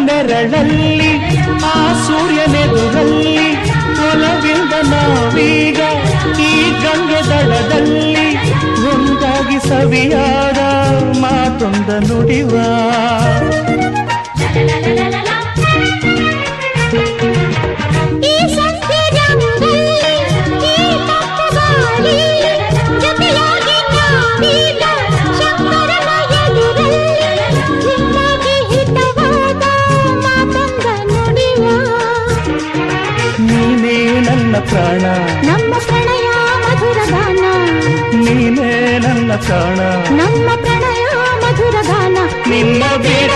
ನೆರಳಲ್ಲಿ ಆ ಸೂರ್ಯನೆದುರಲ್ಲಿ ಒಲವಿಂದ ನಾವೀಗ ಈ ಗಂಗೆ ದಡದಲ್ಲಿ ಒಂದಾಗಿ ಸವಿಯಾದ ಮಾತೊಂದ ನುಡಿವ ಪ್ರಾಣ ನಮ್ಮ ಪ್ರಣಯ ಮಧುರ ಗಾನ ನೀನೇ ನನ್ನ ಪ್ರಾಣ ನಮ್ಮ ಪ್ರಣಯ ಮಧುರ ಗಾನ ನಿನ್ನ ಬೇಡ